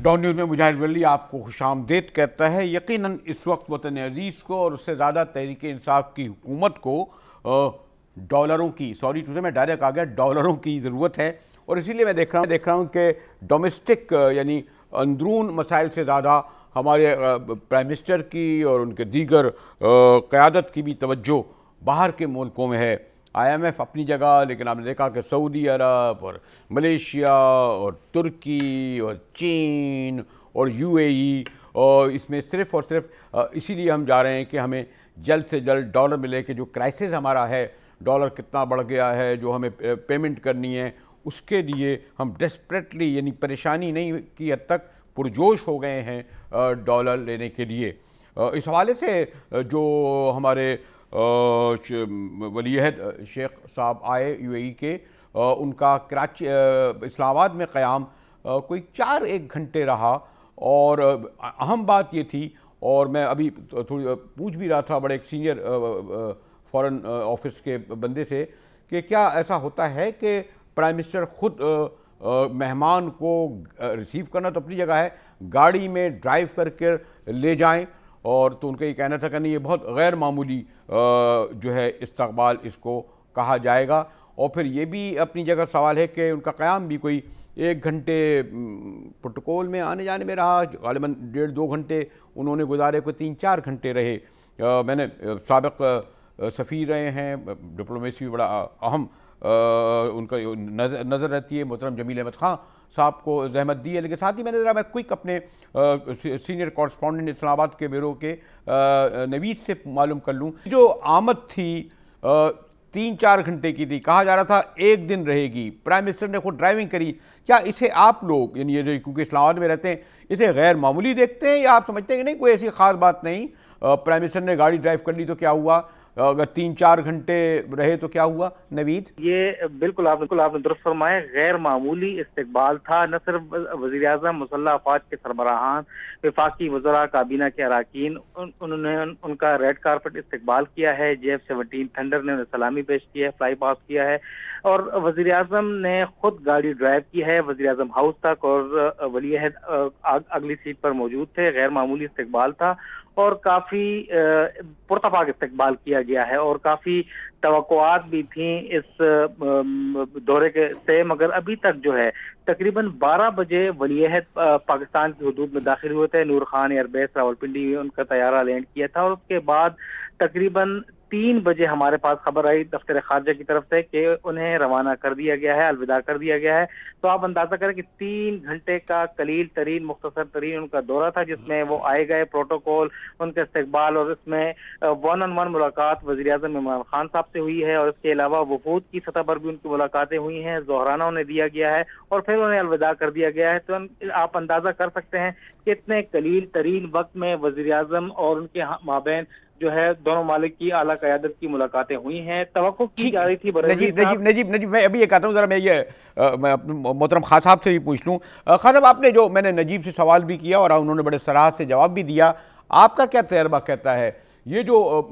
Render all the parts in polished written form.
Dawn news میں مجاہد ولی آپ کو خوش آمدید کہتا ہے۔ یقیناً اس وقت وطن عزیز کو اور اس سے زیادہ تحریک انصاف کی حکومت کو ڈالروں کی میں ڈائریکٹ آ گیا ڈالروں کی ضرورت ہے، اور اسی لیے میں دیکھ رہا ہوں کہ ڈومیسٹک یعنی اندرون مسائل سے زیادہ ہمارے پرائم منسٹر کی اور ان کے دیگر قیادت کی بھی توجہ باہر کے ملکوں میں ہے۔ آئی ایم ایف اپنی جگہ، لیکن آپ نے دیکھا کہ سعودی عرب اور ملیشیا اور ترکی اور چین اور یو اے ای، اور اس میں صرف اور صرف اسی لیے ہم جا رہے ہیں کہ ہمیں جلد سے جلد ڈالر ملے، کہ جو کرائسس ہمارا ہے، ڈالر کتنا بڑھ گیا ہے، جو ہمیں پیمنٹ کرنی ہے، اس کے لیے ہم ڈیسپریٹلی یعنی پریشانی نہیں کی حد تک پرجوش ہو گئے ہیں ڈالر لینے کے لیے۔ اس حوالے سے جو ہمارے ولی عہد شیخ صاحب آئے یو اے ای کے، ان کا کراچی اسلام آباد میں قیام کوئی 4-1 گھنٹے رہا، اور اہم بات یہ تھی، اور میں ابھی تھوڑی پوچھ بھی رہا تھا بڑے ایک سینئر فارن آفس کے بندے سے کہ کیا ایسا ہوتا ہے کہ پرائم منسٹر خود مہمان کو ریسیو کرنا تو اپنی جگہ ہے، گاڑی میں ڈرائیو کر کے لے جائیں، اور تو ان کا یہ کہنا تھا کہ نہیں، یہ بہت غیر معمولی جو ہے استقبال اس کو کہا جائے گا۔ اور پھر یہ بھی اپنی جگہ سوال ہے کہ ان کا قیام بھی کوئی 1 گھنٹے پروٹوکول میں آنے جانے میں رہا، غالباً 1.5-2 گھنٹے انہوں نے گزارے، کوئی 3-4 گھنٹے رہے۔ میں نے سابق سفیر رہے ہیں، ڈپلومیسی میں بڑا اہم ان کا نظر رہتی ہے، محترم جمیل احمد خان صاحب کو زحمت دی ہے، لیکن ساتھ ہی میں نے ذرا کوئک اپنے سینئر کورسپونڈنٹ اسلام آباد کے بیورو کے نوید سے معلوم کر لوں۔ جو آمد تھی 3-4 گھنٹے کی تھی، کہا جا رہا تھا 1 دن رہے گی، پرائم منسٹر نے خود ڈرائیونگ کری، کیا اسے آپ لوگ یعنی یہ جو کیونکہ اسلام آباد میں رہتے ہیں اسے غیر معمولی دیکھتے ہیں، یا آپ سمجھتے ہیں کہ نہیں کوئی ایسی خاص بات نہیں، پرائم منسٹر نے گاڑی ڈرائیو کر لی تو کیا ہوا، اگر 3-4 گھنٹے رہے تو کیا ہوا؟ نوید، یہ بالکل آپ نے درست فرمایا، غیر معمولی استقبال تھا۔ نہ صرف وزیر اعظم، مسلح افواج کے سربراہان، وفاقی وزراء، کابینہ کے اراکین، انہوں نے ان کا ریڈ کارپٹ استقبال کیا ہے، JF-17 تھنڈر نے انہیں سلامی پیش کی ہے، فلائی پاس کیا ہے، اور وزیر اعظم نے خود گاڑی ڈرائیو کی ہے وزیر اعظم ہاؤس تک، اور ولی عہد اگلی سیٹ پر موجود تھے۔ غیر معمولی استقبال تھا، اور کافی پرتپاک استقبال کیا گیا ہے، اور کافی توقعات بھی تھیں اس دورے کے سے، مگر ابھی تک جو ہے تقریباً 12 بجے ولی عہد پاکستان کی حدود میں داخل ہوئے تھے۔ نور خان ایئر بیس راولپنڈی میں ان کا طیارہ لینڈ کیا تھا، اور اس کے بعد تقریباً 3 بجے ہمارے پاس خبر آئی دفتر خارجہ کی طرف سے کہ انہیں روانہ کر دیا گیا ہے، الوداع کر دیا گیا ہے۔ تو آپ اندازہ کریں کہ 3 گھنٹے کا قلیل ترین، مختصر ترین ان کا دورہ تھا، جس میں وہ آئے گئے، پروٹوکول، ان کا استقبال، اور اس میں 1-on-1 ملاقات وزیر اعظم عمران خان صاحب سے ہوئی ہے، اور اس کے علاوہ وفود کی سطح پر بھی ان کی ملاقاتیں ہوئی ہیں، ظہرانہ انہیں دیا گیا ہے، اور پھر انہیں الوداع کر دیا گیا ہے۔ تو آپ اندازہ کر سکتے ہیں کہ اتنے قلیل ترین وقت میں وزیر اعظم اور ان کے مابین جو ہے دونوں ممالک کی اعلیٰ قیادت کی ملاقاتیں ہوئی ہیں۔ توقع کی جا رہی تھی نجیب میں ابھی یہ کہتا ہوں، ذرا میں یہ محترم خان صاحب سے بھی پوچھ لوں۔ خان صاحب، آپ نے جو میں نے نجیب سے سوال بھی کیا اور انہوں نے بڑے صراحت سے جواب بھی دیا، آپ کا کیا تجربہ کہتا ہے؟ یہ جو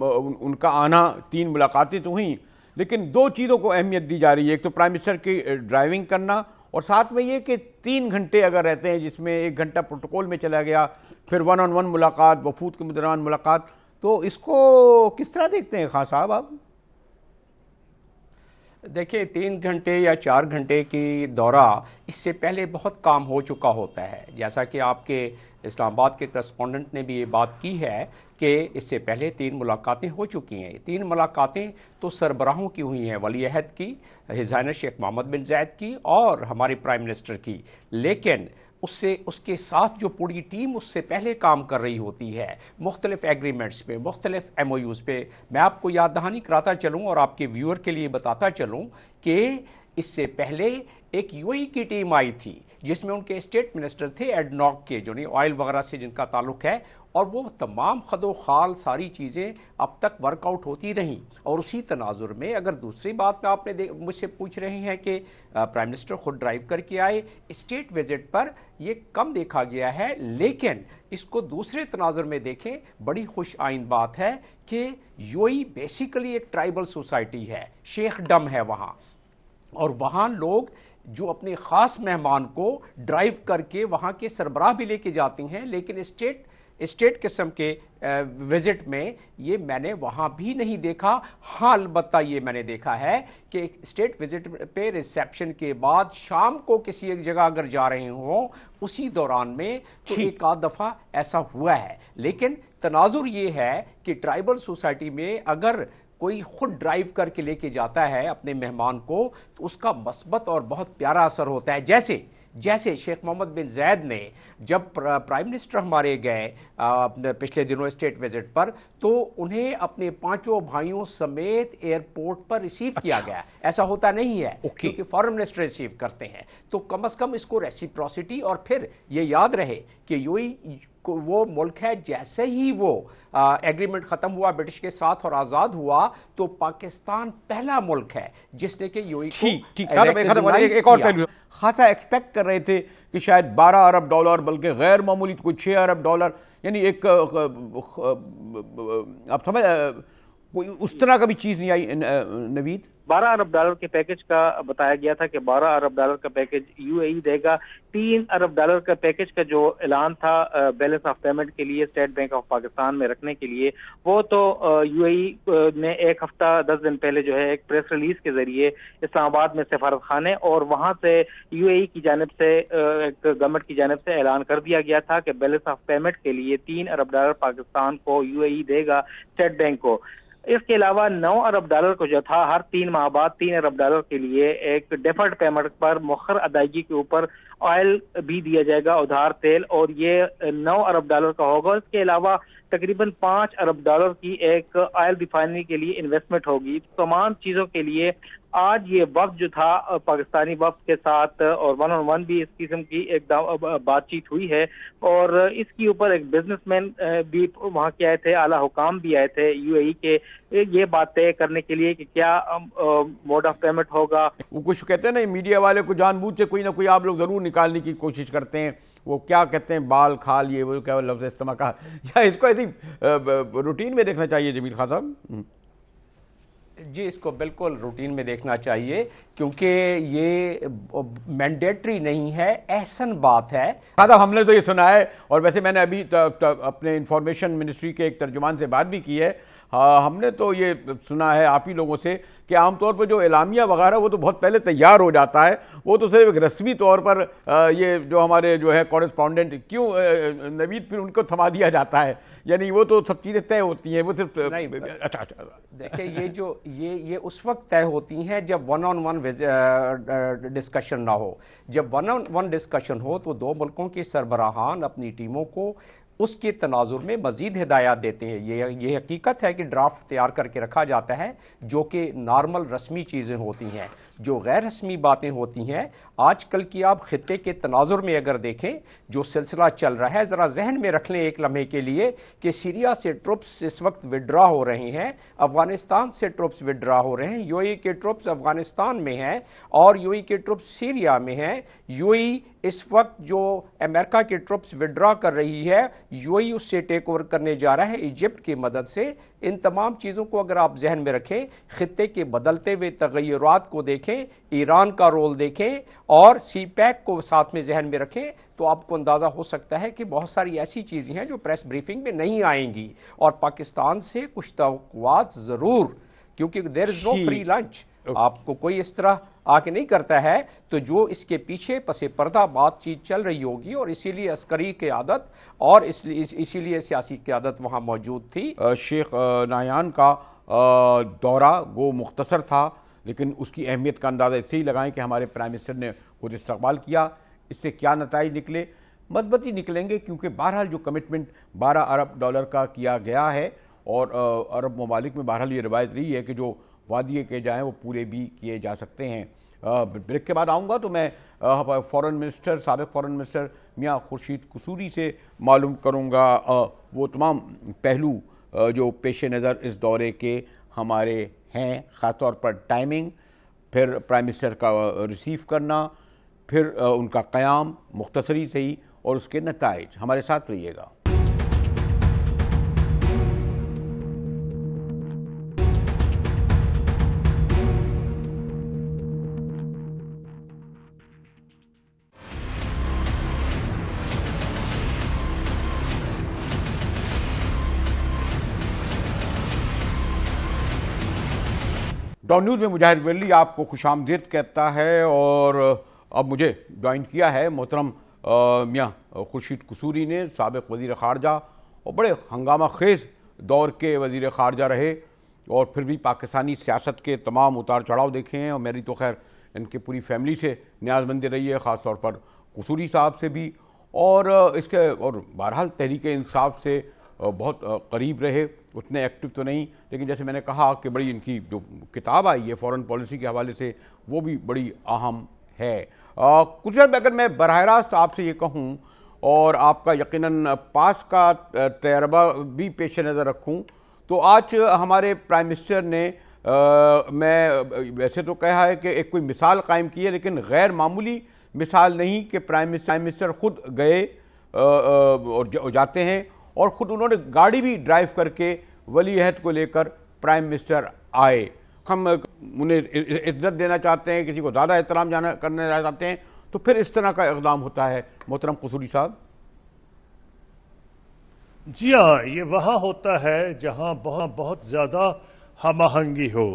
ان کا آنا، 3 ملاقاتیں تو ہوئیں، لیکن 2 چیزوں کو اہمیت دی جا رہی ہے، ایک تو پرائم منسٹر کی ڈرائیونگ کرنا، اور ساتھ میں یہ کہ 3 گھنٹے اگر رہتے ہیں، جس میں 1 گھنٹہ پروٹوکول میں چلا گیا، پھر 1-on-1 ملاقات، وفود کے درمیان ملاقات، تو اس کو کس طرح دیکھتے ہیں خان صاحب آپ؟ دیکھیں، 3 گھنٹے یا 4 گھنٹے کی دورہ اس سے پہلے بہت کام ہو چکا ہوتا ہے، جیسا کہ آپ کے اسلام آباد کے کرسپونڈنٹ نے بھی یہ بات کی ہے کہ اس سے پہلے 3 ملاقاتیں ہو چکی ہیں۔ 3 ملاقاتیں تو سربراہوں کی ہوئی ہیں، ولی عہد کی، ہز ہائنس شیخ محمد بن زائد کی، اور ہمارے پرائم منسٹر کی، لیکن اس کے ساتھ جو پوری ٹیم اس سے پہلے کام کر رہی ہوتی ہے، مختلف ایگریمنٹس پہ، مختلف MOUs پہ۔ میں آپ کو یاد دہانی کراتا چلوں اور آپ کے ویور کے لیے بتاتا چلوں کہ اس سے پہلے ایک UAE کی ٹیم آئی تھی، جس میں ان کے اسٹیٹ منسٹر تھے ایڈناک کے، جو آئل وغیرہ سے جن کا تعلق ہے، اور وہ تمام خد و خال ساری چیزیں اب تک ورک آؤٹ ہوتی رہیں۔ اور اسی تناظر میں اگر دوسری بات میں آپ نے مجھ سے پوچھ رہے ہیں کہ پرائم منسٹر خود ڈرائیو کر کے آئے، اسٹیٹ وزٹ پر یہ کم دیکھا گیا ہے، لیکن اس کو دوسرے تناظر میں دیکھیں، بڑی خوش آئند بات ہے کہ UAE بیسیکلی ایک ٹرائبل سوسائٹی ہے، شیخ ڈم ہے وہاں، اور وہاں لوگ جو اپنے خاص مہمان کو ڈرائیو کر کے وہاں کے سربراہ بھی لے کے جاتی ہیں، لیکن اسٹیٹ قسم کے وزٹ میں یہ میں نے وہاں بھی نہیں دیکھا۔ ہاں البتہ یہ میں نے دیکھا ہے کہ اسٹیٹ وزٹ پہ ریسیپشن کے بعد شام کو کسی ایک جگہ اگر جا رہے ہوں اسی دوران میں تو ایک آدھ دفعہ ایسا ہوا ہے، لیکن تناظر یہ ہے کہ ٹرائبل سوسائٹی میں اگر کوئی خود ڈرائیو کر کے لے کے جاتا ہے اپنے مہمان کو تو اس کا مثبت اور بہت پیارا اثر ہوتا ہے۔ جیسے شیخ محمد بن زید نے جب پرائم منسٹر ہمارے گئے پچھلے دنوں اسٹیٹ وزٹ پر تو انہیں اپنے 5 بھائیوں سمیت ایئرپورٹ پر ریسیو کیا گیا۔ ایسا ہوتا نہیں ہے کیونکہ فارن منسٹر ریسیو کرتے ہیں، تو کم از کم اس کو ریسیپروسٹی، اور پھر یہ یاد رہے کہ یو ای وہ ملک ہے جیسے ہی وہ ایگریمنٹ ختم ہوا برٹش کے ساتھ اور آزاد ہوا تو پاکستان پہلا ملک ہے جس نے کہ یو ای کو ایک اور پہلو خاصا ایکسپیکٹ کر رہے تھے کہ شاید 12 ارب ڈالر بلکہ غیر معمولی کوئی 6 ارب ڈالر، یعنی ایک آپ سمجھ کوئی اس طرح کا بھی چیز نہیں آئی۔ نوید 12 ارب ڈالر کے پیکج کا بتایا گیا تھا کہ 12 ارب ڈالر کا پیکج یو اے ای دے گا۔ 3 ارب ڈالر کا پیکج کا جو اعلان تھا بیلنس آف پیمنٹ کے لیے اسٹیٹ بینک آف پاکستان میں رکھنے کے لیے، وہ تو یو اے ای نے ایک ہفتہ 10 دن پہلے جو ہے ایک پریس ریلیز کے ذریعے اسلام آباد میں سفارت خانے اور وہاں سے یو اے ای کی جانب سے ایک گورنمنٹ کی جانب سے اعلان کر دیا گیا تھا کہ بیلنس آف پیمنٹ کے لیے 3 ارب ڈالر پاکستان کو یو اے ای دے گا اسٹیٹ بینک کو۔ اس کے علاوہ 9 ارب ڈالر کو جو تھا ہر 3 ماہ بعد 3 ارب ڈالر کے لیے ایک ڈیفرڈ پیمنٹ پر مؤخر ادائیگی کے اوپر آئل بھی دیا جائے گا، ادھار تیل، اور یہ 9 ارب ڈالر کا ہوگا۔ اس کے علاوہ تقریباً 5 ارب ڈالر کی ایک آئل ریفائنری کے لیے انویسٹمنٹ ہوگی۔ تمام چیزوں کے لیے آج یہ وقت جو تھا پاکستانی وفد کے ساتھ اور 1 on 1 بھی اس قسم کی ایک بات چیت ہوئی ہے، اور اس کے اوپر ایک بزنس مین بھی وہاں کے آئے تھے، اعلیٰ حکام بھی آئے تھے یو اے ای کے، یہ بات طے کرنے کے لیے کہ کیا موڈ آف پیمنٹ ہوگا۔ وہ کچھ کہتے ہیں نا میڈیا والے کو جان بوجھ سے کوئی نہ کوئی آپ لوگ ضرور نکالنے کی کوشش کرتے ہیں، وہ کیا کہتے ہیں بال کھال، یہ وہ کیا لفظ استعمال کہا، یا اس کو ایسی روٹین میں دیکھنا چاہیے جمیل خان صاحب؟ جی اس کو بالکل روٹین میں دیکھنا چاہیے کیونکہ یہ مینڈیٹری نہیں ہے، احسن بات ہے۔ ہم نے تو یہ سنا ہے، اور ویسے میں نے ابھی اپنے انفارمیشن منسٹری کے ایک ترجمان سے بات بھی کی ہے، ہم نے تو یہ سنا ہے آپ ہی لوگوں سے کہ عام طور پر جو اعلامیہ وغیرہ وہ تو بہت پہلے تیار ہو جاتا ہے، وہ تو صرف ایک رسمی طور پر یہ جو ہمارے جو ہے کورسپونڈنٹ کیوں نوید پھر ان کو تھما دیا جاتا ہے، یعنی وہ تو سب چیزیں طے ہوتی ہیں، وہ صرف اچھا دیکھیں یہ اس وقت طے ہوتی ہیں جب 1 on 1 ڈسکشن نہ ہو۔ جب 1 on 1 ڈسکشن ہو تو 2 ملکوں کے سربراہان اپنی ٹیموں کو اس کے تناظر میں مزید ہدایات دیتے ہیں۔ یہ حقیقت ہے کہ ڈرافٹ تیار کر کے رکھا جاتا ہے جو کہ نارمل رسمی چیزیں ہوتی ہیں۔ جو غیر رسمی باتیں ہوتی ہیں آج کل کی آپ خطے کے تناظر میں اگر دیکھیں جو سلسلہ چل رہا ہے، ذرا ذہن میں رکھ لیں ایک لمحے کے لیے کہ سیریا سے ٹروپس اس وقت وڈرا ہو رہے ہیں، افغانستان سے ٹروپس وڈرا ہو رہے ہیں، یو اے ای کے ٹروپس افغانستان میں ہیں اور یو اے ای کے ٹروپس سیریا میں ہیں۔ یو اے ای اس وقت جو امریکہ کے ٹروپس وڈرا کر رہی ہے، یو اے ای اس سے ٹیک اوور کرنے جا رہا ہے ایجپٹ کی مدد سے۔ ان تمام چیزوں کو اگر آپ ذہن میں رکھیں، خطے کے بدلتے ہوئے تغیرات کو دیکھیں، ایران کا رول دیکھیں اور سی پیک کو ساتھ میں ذہن میں رکھیں، تو آپ کو اندازہ ہو سکتا ہے کہ بہت ساری ایسی چیزیں ہیں جو پریس بریفنگ میں نہیں آئیں گی، اور پاکستان سے کچھ توقعات ضرور، کیونکہ دیر از نو فری لنچ، آپ کو کوئی اس طرح آ کے نہیں کرتا ہے، تو جو اس کے پیچھے پس پردہ بات چیت چل رہی ہوگی، اور اسی لیے عسکری قیادت اور اسی لیے سیاسی قیادت وہاں موجود تھی۔ شیخ نایان کا دورہ گو مختصر تھا، لیکن اس کی اہمیت کا اندازہ اس سے ہی لگائیں کہ ہمارے پرائم منسٹر نے خود استقبال کیا، اس سے کیا نتائج نکلے، مثبتی نکلیں گے، کیونکہ بہرحال جو کمٹمنٹ 12 ارب ڈالر کا کیا گیا ہے، اور عرب ممالک میں بہرحال یہ روایت رہی ہے کہ جو وعدے کے جائیں وہ پورے بھی کیے جا سکتے ہیں۔ بریک کے بعد آؤں گا تو میں فورن منسٹر، سابق فورن منسٹر میاں خورشید قصوری سے معلوم کروں گا وہ تمام پہلو جو پیش نظر اس دورے کے ہمارے ہیں، خاص طور پر ٹائمنگ، پھر پرائم منسٹر کا ریسیو کرنا، پھر ان کا قیام مختصری سے ہی، اور اس کے نتائج۔ ہمارے ساتھ رہیے گا۔ ڈان نیوز میں مجاہد ویلی آپ کو خوش آمدید کہتا ہے، اور اب مجھے جوائن کیا ہے محترم میاں خورشید قصوری نے، سابق وزیر خارجہ اور بڑے ہنگامہ خیز دور کے وزیر خارجہ رہے، اور پھر بھی پاکستانی سیاست کے تمام اتار چڑھاؤ دیکھے ہیں، اور میری تو خیر ان کی پوری فیملی سے نیاز مندی رہی ہے، خاص طور پر قصوری صاحب سے بھی، اور بہرحال تحریک انصاف سے بہت قریب رہے، اتنے ایکٹیو تو نہیں، لیکن جیسے میں نے کہا کہ بڑی ان کی جو کتاب آئی ہے فورن پالیسی کے حوالے سے وہ بھی بڑی اہم ہے۔ کچھ اگر میں براہ راست آپ سے یہ کہوں اور آپ کا یقیناً پاس کا تجربہ بھی پیش نظر رکھوں، تو آج ہمارے پرائم منسٹر نے میں ویسے تو کہا ہے کہ ایک کوئی مثال قائم کی ہے، لیکن غیر معمولی مثال نہیں کہ پرائم منسٹر خود گئے اور جاتے ہیں، اور خود انہوں نے گاڑی بھی ڈرائیو کر کے ولی عہد کو لے کر پرائم منسٹر آئے۔ ہم انہیں عزت دینا چاہتے ہیں، کسی کو زیادہ احترام کرنا چاہتے ہیں، تو پھر اس طرح کا اقدام ہوتا ہے محترم قصوری صاحب؟ جی ہاں، یہ وہاں ہوتا ہے جہاں بہت زیادہ ہم آہنگی ہو۔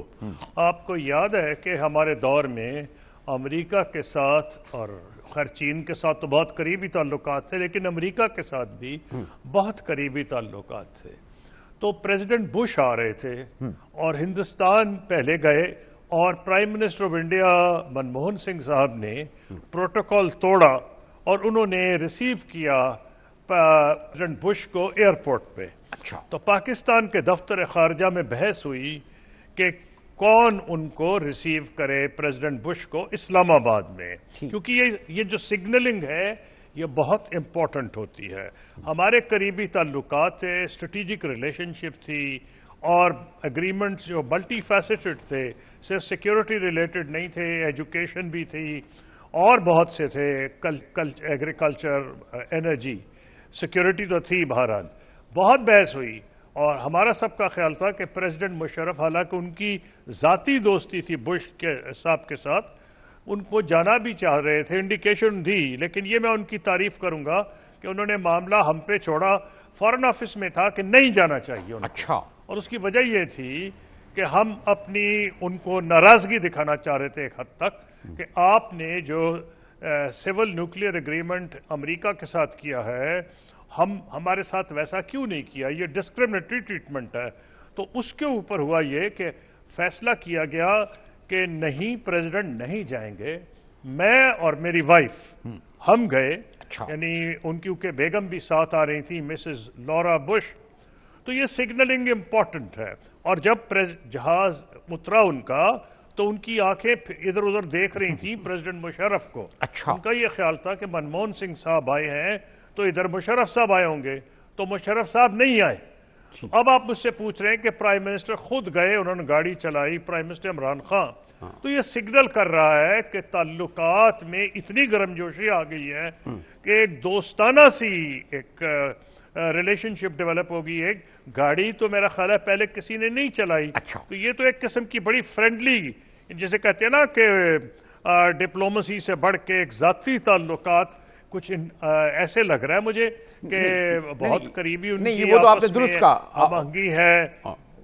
آپ کو یاد ہے کہ ہمارے دور میں امریکہ کے ساتھ، اور خیر چین کے ساتھ تو بہت قریبی تعلقات تھے، لیکن امریکہ کے ساتھ بھی بہت قریبی تعلقات تھے۔ تو پریزیڈنٹ بش آ رہے تھے اور ہندوستان پہلے گئے، اور prime minister of India Manmohan Singh صاحب نے پروٹوکول توڑا اور انہوں نے ریسیو کیا پریزیڈنٹ بش کو ایئرپورٹ پہ۔ تو پاکستان کے دفتر خارجہ میں بحث ہوئی کہ کون ان کو ریسیو کرے پریزیڈنٹ بش کو اسلام آباد میں، کیونکہ یہ جو سگنلنگ ہے یہ بہت امپورٹنٹ ہوتی ہے۔ ہمارے قریبی تعلقات تھے، اسٹریٹجک ریلیشن شپ تھی، اور اگریمنٹس جو ملٹی فیسٹڈ تھے، صرف سیکیورٹی ریلیٹڈ نہیں تھے، ایجوکیشن بھی تھی، اور بہت سے تھے، ایگریکلچر، انرجی، سیکیورٹی تو تھی۔ بہرحال بہت بحث ہوئی، اور ہمارا سب کا خیال تھا کہ پریزیڈنٹ مشرف، حالانکہ ان کی ذاتی دوستی تھی بش کے صاحب کے ساتھ، ان کو جانا بھی چاہ رہے تھے، انڈیکیشن دی، لیکن یہ میں ان کی تعریف کروں گا کہ انہوں نے معاملہ ہم پہ چھوڑا۔ فارن آفس میں تھا کہ نہیں جانا چاہیے ان کو، اور اس کی وجہ یہ تھی کہ ہم اپنی ان کو ناراضگی دکھانا چاہ رہے تھے ایک حد تک کہ آپ نے جو سول نیوکلیئر ایگریمنٹ امریکہ کے ساتھ کیا ہے، ہمارے ساتھ ویسا کیوں نہیں کیا، یہ ڈسکریمنیٹری ٹریٹمنٹ ہے۔ تو اس کے اوپر ہوا یہ کہ فیصلہ کیا گیا کہ نہیں، پریزیڈنٹ نہیں جائیں گے۔ میں اور میری وائف ہم گئے، یعنی ان کیونکہ بیگم بھی ساتھ آ رہی تھی، مسز لورا بش۔ تو یہ سگنلنگ امپورٹنٹ ہے، اور جب جہاز اترا ان کا تو ان کی آنکھیں ادھر ادھر دیکھ رہی تھیں پریزیڈنٹ مشرف کو۔ ان کا یہ خیال تھا کہ منموہن سنگھ صاحب آئے ہیں تو ادھر مشرف صاحب آئے ہوں گے، تو مشرف صاحب نہیں آئے۔ اب آپ مجھ سے پوچھ رہے ہیں کہ پرائم منسٹر خود گئے، انہوں نے گاڑی چلائی، پرائم منسٹر عمران خان، تو یہ سگنل کر رہا ہے کہ تعلقات میں اتنی گرمجوشی آ گئی ہے کہ ایک دوستانہ سی ایک ریلیشن شپ ڈیولپ ہوگی۔ ایک گاڑی تو میرا خیال ہے پہلے کسی نے نہیں چلائی، تو یہ تو ایک قسم کی بڑی فرینڈلی، جیسے کہتے ہیں نا کہ ڈپلومسی سے بڑھ کے ایک ذاتی تعلقات، کچھ ایسے لگ رہا ہے مجھے کہ بہت قریبی ان کی آپس میں آہنگی ہے۔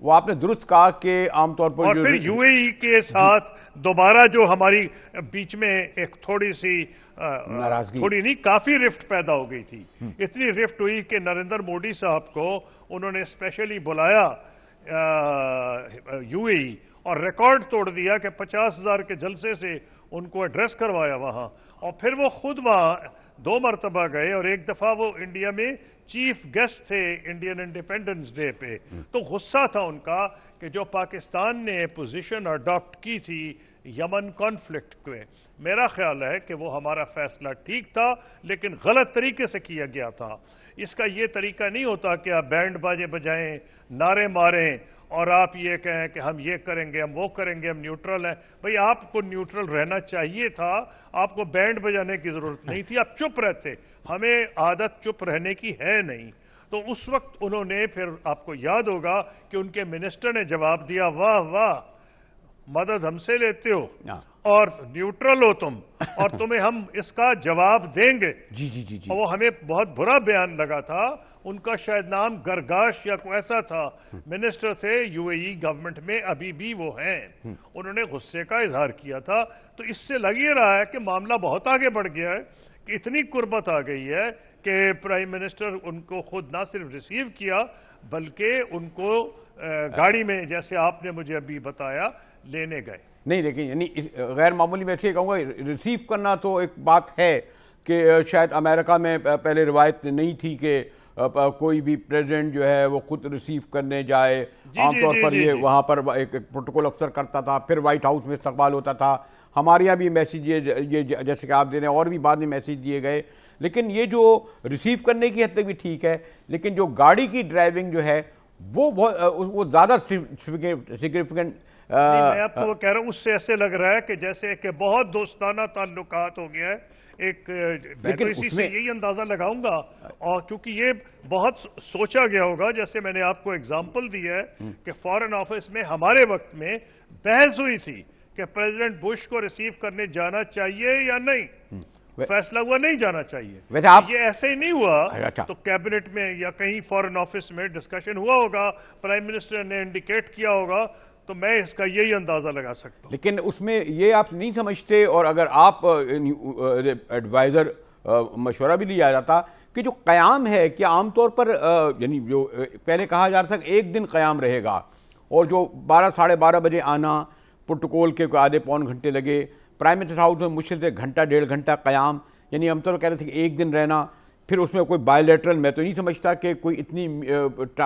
وہ آپ نے درست کہا کہ عام طور پر، اور پھر یو اے ای کے ساتھ دوبارہ جو ہماری بیچ میں ایک تھوڑی سی تھوڑی نہیں، کافی رفٹ پیدا ہو گئی تھی۔ اتنی رفٹ ہوئی کہ نریندر مودی صاحب کو انہوں نے اسپیشلی بلایا یو اے ای، اور ریکارڈ توڑ دیا کہ 50,000 کے جلسے سے ان کو ایڈریس کروایا وہاں، اور پھر وہ خود وہاں 2 مرتبہ گئے، اور ایک دفعہ وہ انڈیا میں چیف گیسٹ تھے انڈین انڈیپینڈنس ڈے پہ۔ تو غصہ تھا ان کا کہ جو پاکستان نے پوزیشن اڈاپٹ کی تھی یمن کانفلکٹ میں، میرا خیال ہے کہ وہ ہمارا فیصلہ ٹھیک تھا، لیکن غلط طریقے سے کیا گیا تھا۔ اس کا یہ طریقہ نہیں ہوتا کہ آپ بینڈ باجے بجائیں، نعرے ماریں، اور آپ یہ کہیں کہ ہم یہ کریں گے، ہم وہ کریں گے، ہم نیوٹرل ہیں۔ بھئی آپ کو نیوٹرل رہنا چاہیے تھا، آپ کو بینڈ بجانے کی ضرورت نہیں تھی، آپ چپ رہتے۔ ہمیں عادت چپ رہنے کی ہے نہیں۔ تو اس وقت انہوں نے پھر، آپ کو یاد ہوگا کہ ان کے منسٹر نے جواب دیا، واہ واہ، مدد ہم سے لیتے ہو، اور نیوٹرل ہو تم اور تمہیں ہم اس کا جواب دیں گے. جی جی جی جی. اور وہ ہمیں بہت برا بیان لگا تھا. ان کا شاید نام گرگاش یا کوئی ایسا تھا, منسٹر تھے یو اے ای گورنمنٹ میں, ابھی بھی وہ ہیں. انہوں نے غصے کا اظہار کیا تھا. تو اس سے لگ یہ رہا ہے کہ معاملہ بہت آگے بڑھ گیا ہے, کہ اتنی قربت آ گئی ہے کہ پرائم منسٹر ان کو خود نہ صرف ریسیو کیا بلکہ ان کو گاڑی میں, جیسے آپ نے مجھے ابھی بتایا, لینے گئے. نہیں دیکھیں, یعنی غیر معمولی میں یہ کہوں گا, ریسیو کرنا تو ایک بات ہے کہ شاید امریکہ میں پہلے روایت نہیں تھی کہ کوئی بھی پریزیڈنٹ جو ہے وہ خود ریسیو کرنے جائے. عام طور پر یہ وہاں پر ایک پروٹوکول افسر کرتا تھا, پھر وائٹ ہاؤس میں استقبال ہوتا تھا. ہمارے یہاں بھی میسیج یہ جیسے کہ آپ دے رہے ہیں, اور بھی بعد میں میسیج دیے گئے. لیکن یہ جو ریسیو کرنے کی حد تک بھی ٹھیک ہے, لیکن جو گاڑی کی ڈرائیونگ جو ہے وہ زیادہ سگنیفیکنٹ. میں آپ کو وہ کہہ رہا ہوں, اس سے ایسے لگ رہا ہے کہ جیسے کہ بہت دوستانہ تعلقات ہو گیا ہے. ایک میں تو اسی سے یہی اندازہ لگاؤں گا, اور کیونکہ یہ بہت سوچا گیا ہوگا, جیسے میں نے آپ کو اگزامپل دی ہے کہ فارن آفس میں ہمارے وقت میں بحث ہوئی تھی کہ پریزیڈنٹ بش کو ریسیو کرنے جانا چاہیے یا نہیں. فیصلہ ہوا نہیں جانا چاہیے. یہ ایسے ہی نہیں ہوا تو کیبنٹ میں یا کہیں فارن آفس میں ڈسکشن ہوا ہوگا, پرائم منسٹر نے انڈیکیٹ کیا ہوگا, تو میں اس کا یہی اندازہ لگا سکتا ہوں. لیکن اس میں یہ آپ نہیں سمجھتے, اور اگر آپ ایڈوائزر مشورہ بھی لیا جاتا کہ جو قیام ہے کہ عام طور پر یعنی جو پہلے کہا جا رہا تھا کہ ایک دن قیام رہے گا, اور جو 12-12:30 بجے آنا, پروٹوکول کے آدھے پون گھنٹے لگے, پرائم منسٹر ہاؤس میں مشکل سے گھنٹہ 1.5 گھنٹہ قیام, یعنی ہم تو کہہ رہے تھے کہ ایک دن رہنا, پھر اس میں کوئی بائی لیٹرل, میں تو نہیں سمجھتا کہ کوئی اتنی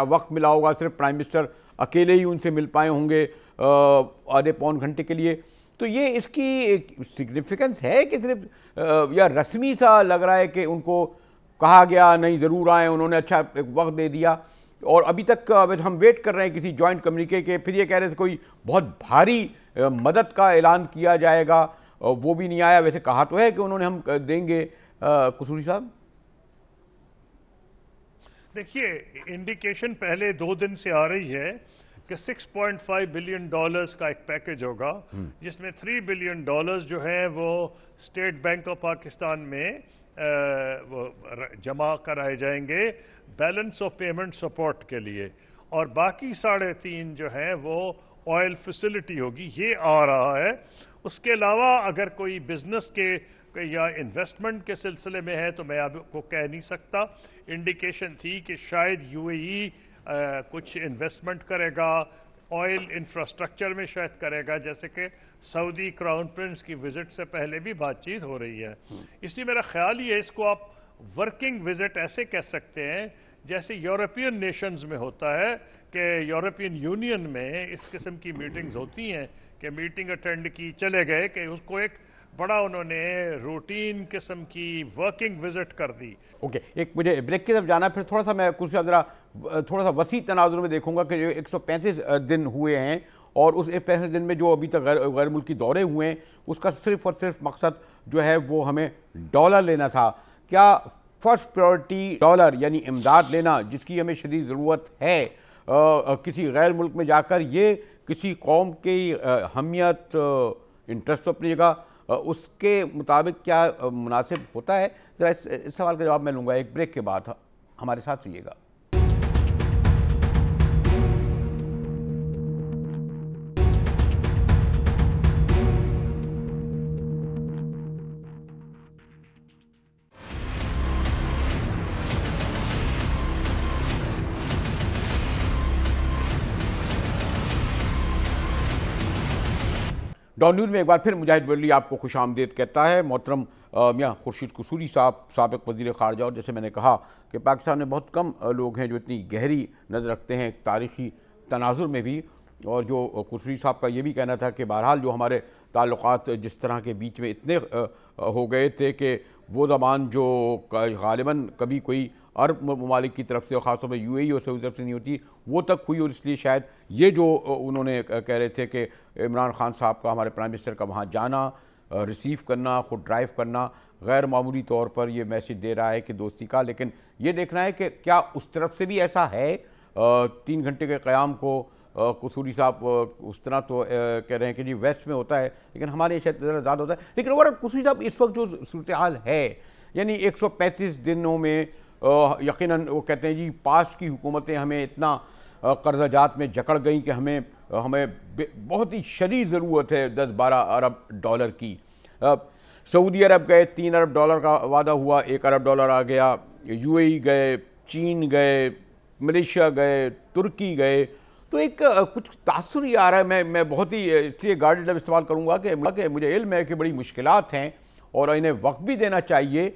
وقت ملا ہوگا, صرف پرائم منسٹر اکیلے ہی ان سے مل پائے ہوں گے آدھے پون گھنٹے کے لیے. تو یہ اس کی سگنیفیکنس ہے کہ صرف یا رسمی سا لگ رہا ہے کہ ان کو کہا گیا نہیں ضرور آئیں, انہوں نے اچھا ایک وقت دے دیا, اور ابھی تک ہم ویٹ کر رہے ہیں کسی جوائنٹ کمیونیکے کے. پھر یہ کہہ رہے تھے کوئی بہت بھاری مدد کا اعلان کیا جائے گا, وہ بھی نہیں آیا. ویسے کہا تو ہے کہ انہوں نے ہم دیں گے. قصوری صاحب دیکھیے, انڈیکیشن پہلے 2 دن سے آ رہی ہے کہ $6.5 بلین کا ایک پیکج ہوگا, جس میں $3 بلین جو ہیں وہ اسٹیٹ بینک آف پاکستان میں جمع کرائے جائیں گے بیلنس آف پیمنٹ سپورٹ کے لیے, اور باقی 3.5 جو ہیں وہ آئل فیسلٹی ہوگی. یہ آ رہا ہے. اس کے علاوہ اگر کوئی بزنس کے یا انویسٹمنٹ کے سلسلے میں ہے تو میں آپ کو کہہ نہیں سکتا. انڈیکیشن تھی کہ شاید یو اے ای کچھ انویسٹمنٹ کرے گا, آئل انفراسٹرکچر میں شاید کرے گا, جیسے کہ سعودی کراؤن پرنس کی وزٹ سے پہلے بھی بات چیت ہو رہی ہے. اس لیے میرا خیال یہ ہے, اس کو آپ ورکنگ وزٹ ایسے کہہ سکتے ہیں جیسے یورپین نیشنز میں ہوتا ہے کہ یورپین یونین میں اس قسم کی میٹنگز ہوتی ہیں کہ میٹنگ اٹینڈ کی, چلے گئے, کہ اس کو ایک بڑا انہوں نے روٹین قسم کی ورکنگ وزٹ کر دی. اوکے, ایک مجھے بریک کی طرف جانا ہے, پھر تھوڑا سا میں کچھ ذرا تھوڑا سا وسیع تناظر میں دیکھوں گا کہ جو 135 دن ہوئے ہیں, اور اس 135 دن میں جو ابھی تک غیر ملکی دورے ہوئے ہیں, اس کا صرف اور صرف مقصد جو ہے وہ ہمیں ڈالر لینا تھا. کیا فرسٹ پریورٹی ڈالر یعنی امداد لینا, جس کی ہمیں شدید ضرورت ہے کسی غیر ملک میں جا کر, یہ کسی قوم کی حمیت, انٹرسٹ اپنی جگہ, اس کے مطابق کیا مناسب ہوتا ہے؟ ذرا اس سوال کا جواب میں لوں گا ایک بریک کے بعد. ہمارے ساتھ رہیے گا. ڈان نیوز میں ایک بار پھر مجاہد بریلوی آپ کو خوش آمدید کہتا ہے. محترم میاں خورشید قصوری صاحب, سابق وزیر خارجہ, اور جیسے میں نے کہا کہ پاکستان میں بہت کم لوگ ہیں جو اتنی گہری نظر رکھتے ہیں تاریخی تناظر میں بھی, اور جو قصوری صاحب کا یہ بھی کہنا تھا کہ بہرحال جو ہمارے تعلقات جس طرح کے بیچ میں اتنے ہو گئے تھے کہ وہ زبان جو غالباً کبھی کوئی عرب ممالک کی طرف سے, اور خاص طور پہ یو اے ای اور سعودی طرف سے نہیں ہوتی, وہ تک ہوئی. اور اس لیے شاید یہ جو انہوں نے کہہ رہے تھے کہ عمران خان صاحب کا, ہمارے پرائم منسٹر کا وہاں جانا, ریسیو کرنا, خود ڈرائیو کرنا, غیر معمولی طور پر یہ میسیج دے رہا ہے کہ دوستی کا. لیکن یہ دیکھنا ہے کہ کیا اس طرف سے بھی ایسا ہے 3 گھنٹے کے قیام کو قصوری صاحب اس طرح تو کہہ رہے ہیں کہ جی ویسٹ میں ہوتا ہے لیکن ہمارے یہاں شاید زیادہ ہوتا ہے، لیکن اوورآل قصوری صاحب اس وقت جو صورتحال ہے یعنی 135 دنوں میں یقیناً وہ کہتے ہیں جی پاسٹ کی حکومتیں ہمیں اتنا قرضہ جات میں جکڑ گئیں کہ ہمیں بہت ہی شدید ضرورت ہے 10-12 ارب ڈالر کی. سعودی عرب گئے، 3 ارب ڈالر کا وعدہ ہوا، 1 ارب ڈالر آ گیا. یو اے ای گئے، چین گئے، ملیشیا گئے، ترکی گئے. تو ایک کچھ تاثر ہی آ رہا ہے. میں بہت ہی اس لیے گارڈ جب استعمال کروں گا کہ مجھے علم ہے کہ بڑی مشکلات ہیں اور انہیں وقت بھی دینا چاہیے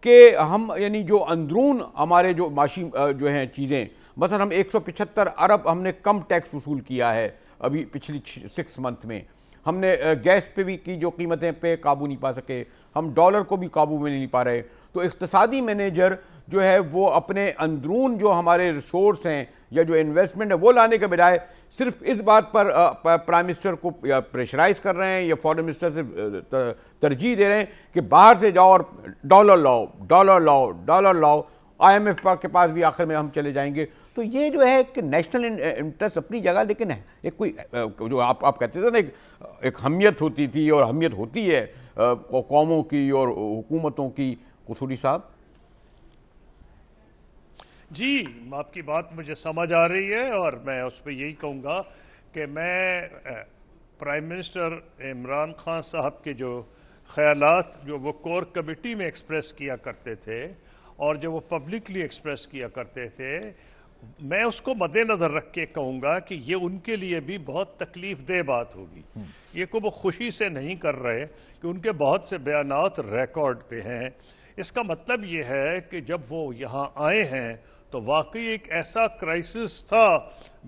کہ ہم یعنی جو اندرون ہمارے جو معاشی جو ہیں چیزیں، مثلا ہم 175 ارب ہم نے کم ٹیکس وصول کیا ہے ابھی پچھلی 6 منتھ میں. ہم نے گیس پہ بھی کی جو قیمتیں پہ قابو نہیں پا سکے، ہم ڈالر کو بھی قابو میں نہیں پا رہے. تو اقتصادی مینیجر جو ہے وہ اپنے اندرون جو ہمارے ریسورس ہیں یا جو انویسٹمنٹ ہے وہ لانے کے بجائے صرف اس بات پر پرائم منسٹر کو پریشرائز کر رہے ہیں یا فارن منسٹر سے ترجیح دے رہے ہیں کہ باہر سے جاؤ اور ڈالر لاؤ ڈالر لاؤ ڈالر لاؤ. آئی ایم ایف کے پاس بھی آخر میں ہم چلے جائیں گے. تو یہ جو ہے کہ نیشنل انٹرسٹ اپنی جگہ، لیکن ایک کوئی جو آپ کہتے تھے نا ایک حمیت ہوتی تھی اور حمیت ہوتی ہے قوموں کی اور حکومتوں کی. قصوری صاحب جی، آپ کی بات مجھے سمجھ آ رہی ہے اور میں اس پہ یہی کہوں گا کہ میں پرائم منسٹر عمران خان صاحب کے جو خیالات جو وہ کور کمیٹی میں ایکسپریس کیا کرتے تھے اور جو وہ پبلکلی ایکسپریس کیا کرتے تھے، میں اس کو مد نظر رکھ کے کہوں گا کہ یہ ان کے لیے بھی بہت تکلیف دہ بات ہوگی. یہ کو وہ خوشی سے نہیں کر رہے کہ ان کے بہت سے بیانات ریکارڈ پہ ہیں. اس کا مطلب یہ ہے کہ جب وہ یہاں آئے ہیں تو واقعی ایک ایسا کرائسس تھا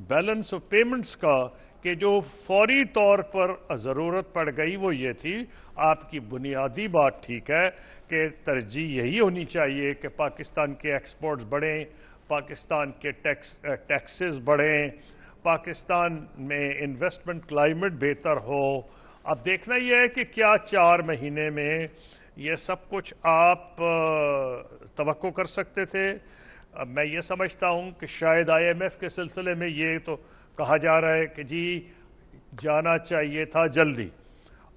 بیلنس آف پیمنٹس کا کہ جو فوری طور پر ضرورت پڑ گئی. وہ یہ تھی، آپ کی بنیادی بات ٹھیک ہے کہ ترجیح یہی ہونی چاہیے کہ پاکستان کے ایکسپورٹس بڑھیں، پاکستان کے ٹیکسز بڑھیں، پاکستان میں انویسٹمنٹ کلائمیٹ بہتر ہو. اب دیکھنا یہ ہے کہ کیا 4 مہینے میں یہ سب کچھ آپ توقع کر سکتے تھے. اب میں یہ سمجھتا ہوں کہ شاید آئی ایم ایف کے سلسلے میں یہ تو کہا جا رہا ہے کہ جی جانا چاہیے تھا جلدی.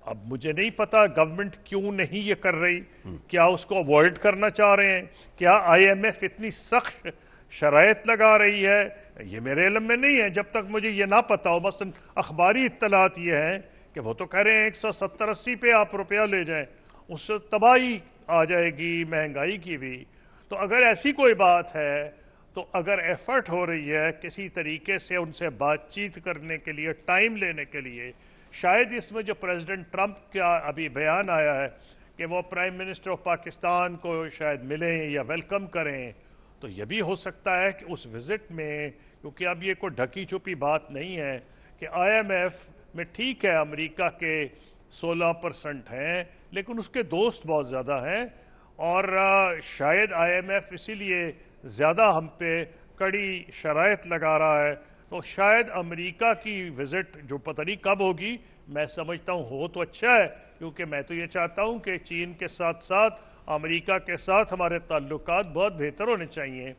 اب مجھے نہیں پتا گورنمنٹ کیوں نہیں یہ کر رہی. کیا اس کو اوائڈ کرنا چاہ رہے ہیں؟ کیا آئی ایم ایف اتنی سخت شرائط لگا رہی ہے؟ یہ میرے علم میں نہیں ہے جب تک مجھے یہ نہ پتا ہو. مثلا اخباری اطلاعات یہ ہیں کہ وہ تو کہہ رہے ہیں 170-80 پہ آپ روپیہ لے جائیں، اس سے تباہی آ جائے گی مہنگائی کی بھی. تو اگر ایسی کوئی بات ہے تو اگر ایفرٹ ہو رہی ہے کسی طریقے سے ان سے بات چیت کرنے کے لیے، ٹائم لینے کے لیے، شاید اس میں جو پریزیڈنٹ ٹرمپ کا ابھی بیان آیا ہے کہ وہ پرائم منسٹر آف پاکستان کو شاید ملیں یا ویلکم کریں، تو یہ بھی ہو سکتا ہے کہ اس وزٹ میں، کیونکہ اب یہ کوئی ڈھکی چھپی بات نہیں ہے کہ آئی ایم ایف میں ٹھیک ہے امریکہ کے 16% ہیں لیکن اس کے دوست بہت زیادہ ہیں اور شاید آئی ایم ایف اسی لیے زیادہ ہم پہ کڑی شرائط لگا رہا ہے. تو شاید امریکہ کی وزٹ جو پتہ نہیں کب ہوگی، میں سمجھتا ہوں ہو تو اچھا ہے، کیونکہ میں تو یہ چاہتا ہوں کہ چین کے ساتھ ساتھ امریکہ کے ساتھ ہمارے تعلقات بہت بہتر ہونے چاہیے.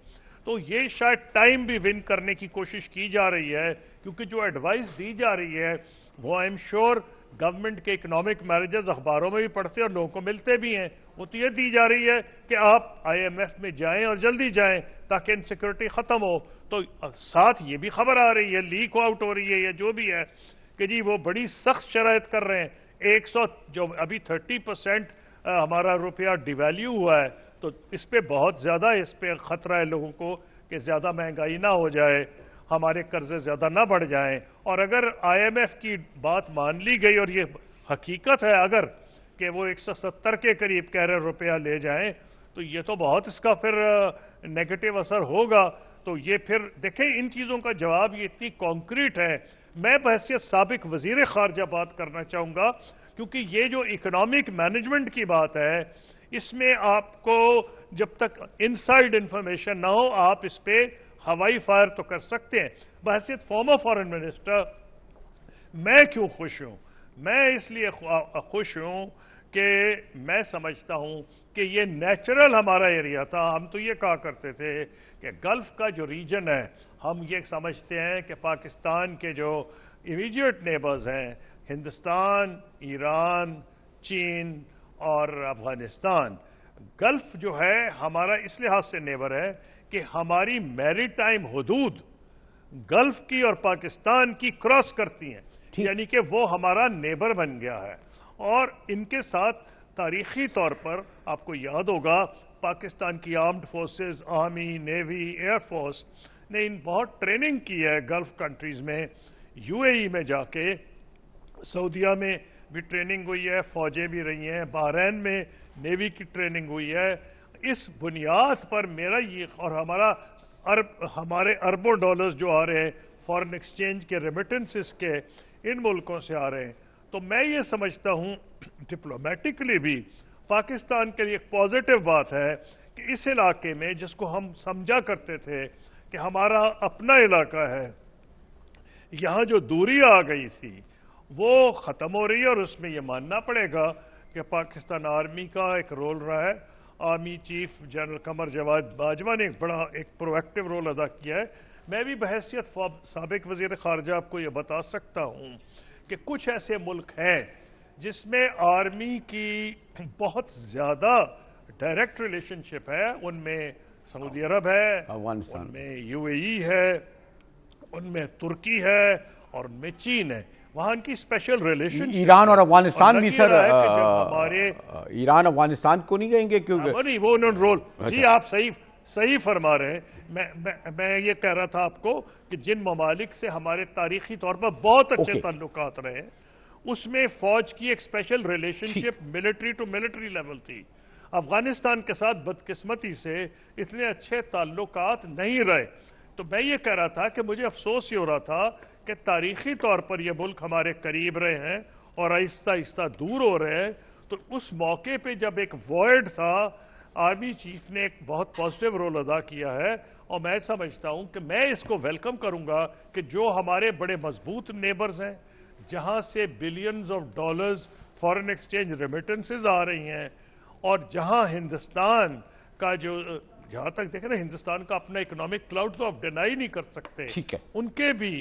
تو یہ شاید ٹائم بھی ون کرنے کی کوشش کی جا رہی ہے، کیونکہ جو ایڈوائس دی جا رہی ہے وہ آئی ایم شیور گورنمنٹ کے اکنامک میریجز اخباروں میں بھی پڑھتے اور لوگوں کو ملتے بھی ہیں. وہ تو یہ دی جا رہی ہے کہ آپ آئی ایم ایف میں جائیں اور جلدی جائیں تاکہ انسیکیورٹی ختم ہو. تو ساتھ یہ بھی خبر آ رہی ہے، لیک آؤٹ ہو رہی ہے یا جو بھی ہے، کہ جی وہ بڑی سخت شرائط کر رہے ہیں. جو ابھی 30% ہمارا روپیہ ڈیویلیو ہوا ہے، تو اس پہ بہت زیادہ اس پہ خطرہ ہے لوگوں کو کہ زیادہ مہنگائی نہ ہو جائے، ہمارے قرضے زیادہ نہ بڑھ جائیں. اور اگر آئی ایم ایف کی بات مان لی گئی اور یہ حقیقت ہے اگر کہ وہ 170 کے قریب کہہ رہے روپیہ لے جائیں، تو یہ تو بہت اس کا پھر نیگیٹو اثر ہوگا. تو یہ پھر دیکھیں ان چیزوں کا جواب یہ اتنی کانکریٹ ہے. میں بحیثیت سابق وزیر خارجہ بات کرنا چاہوں گا، کیونکہ یہ جو اکنامک مینجمنٹ کی بات ہے اس میں آپ کو جب تک انسائیڈ انفارمیشن نہ ہو آپ اس پہ ہوائی فائر تو کر سکتے ہیں. بحیثیت فارمر فارن منسٹر میں کیوں خوش ہوں؟ میں اس لیے خوش ہوں کہ میں سمجھتا ہوں کہ یہ نیچرل ہمارا ایریا تھا. ہم تو یہ کہا کرتے تھے کہ گلف کا جو ریجن ہے, ہم یہ سمجھتے ہیں کہ پاکستان کے جو امیڈیٹ نیبرز ہیں, ہندوستان, ایران, چین اور افغانستان, گلف جو ہے ہمارا اس لحاظ سے نیبر ہے کہ ہماری میری ٹائم حدود گلف کی اور پاکستان کی کراس کرتی ہیں, یعنی کہ وہ ہمارا نیبر بن گیا ہے. اور ان کے ساتھ تاریخی طور پر آپ کو یاد ہوگا پاکستان کی armed forces, army, navy, air force نے ان بہت ٹریننگ کی ہے گلف کنٹریز میں. یو اے ای میں جا کے سعودیہ میں بھی ٹریننگ ہوئی ہے, فوجیں بھی رہی ہیں, بحرین میں نیوی کی ٹریننگ ہوئی ہے. اس بنیاد پر میرا یہ, اور ہمارے اربوں ڈالرز جو آ رہے ہیں فارن ایکسچینج کے ریمیٹنسز کے ان ملکوں سے آ رہے ہیں, تو میں یہ سمجھتا ہوں ڈپلومیٹکلی بھی پاکستان کے لیے ایک پازیٹیو بات ہے کہ اس علاقے میں جس کو ہم سمجھا کرتے تھے کہ ہمارا اپنا علاقہ ہے, یہاں جو دوری آ گئی تھی وہ ختم ہو رہی ہے. اور اس میں یہ ماننا پڑے گا کہ پاکستان آرمی کا ایک رول رہا ہے. Army chief general Qamar Javed Bajwa نے ایک بڑا پرو ایکٹیو رول ادا کیا ہے. میں بھی بحیثیت سابق وزیر خارجہ آپ کو یہ بتا سکتا ہوں کہ کچھ ایسے ملک ہیں جس میں آرمی کی بہت زیادہ ڈائریکٹ ریلیشن شپ ہے. ان میں سعودی عرب ہے, ان میں یو اے ای ہے, ان میں ترکی ہے, اور ان میں چین ہے. وہاں ان کی اسپیشل ریلیشن. ایران اور افغانستان بھی سر, ایران افغانستان کو نہیں کہیں گے کیونکہ نہیں وہ انہوں نے رول. جی آپ صحیح فرما رہے ہیں. میں یہ کہہ رہا تھا آپ کو کہ جن ممالک سے ہمارے تاریخی طور پر بہت اچھے تعلقات رہے ہیں اس میں فوج کی ایک special relationship military to military level تھی. افغانستان کے ساتھ بدقسمتی سے اتنے اچھے تعلقات نہیں رہے. تو میں یہ کہہ رہا تھا کہ مجھے افسوس ہی ہو رہا تھا کہ تاریخی طور پر یہ ملک ہمارے قریب رہے ہیں اور آہستہ آہستہ دور ہو رہے ہیں. تو اس موقع پہ جب ایک وائڈ تھا, آرمی چیف نے ایک بہت پازیٹیو رول ادا کیا ہے, اور میں سمجھتا ہوں کہ میں اس کو ویلکم کروں گا کہ جو ہمارے بڑے مضبوط نیبرز ہیں جہاں سے billions of dollars foreign exchange remittances آ رہی ہیں, اور جہاں ہندوستان کا جو جہاں تک دیکھیں نا ہندوستان کا اپنا اکنامک کلاؤڈ تو آپ ڈینائی نہیں کر سکتے, ان کے بھی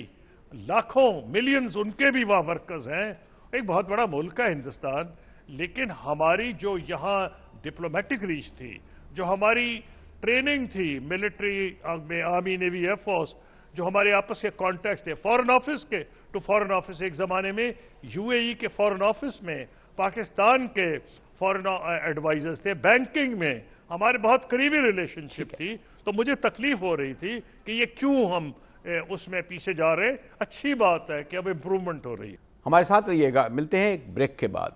لاکھوں ملینز ان کے بھی وہاں ورکرز ہیں. ایک بہت بڑا ملک ہے ہندوستان, لیکن ہماری جو یہاں ڈپلومیٹک ریچ تھی, جو ہماری ٹریننگ تھی ملٹری میں, آرمی, نیوی, ایئر فورس, جو ہمارے آپس کے کانٹیکٹس تھے فورن آفس کے ٹو فورن آفس. ایک زمانے میں یو اے ای کے فورن آفس میں پاکستان کے فورن ایڈوائزرز تھے, بینکنگ میں ہمارے بہت قریبی ریلیشن شپ تھی. تو مجھے تکلیف ہو رہی تھی کہ یہ کیوں ہم اس میں پیچھے جا رہے ہیں. اچھی بات ہے کہ اب امپرومنٹ ہو رہی ہے. ہمارے ساتھ رہیے گا, ملتے ہیں ایک بریک کے بعد.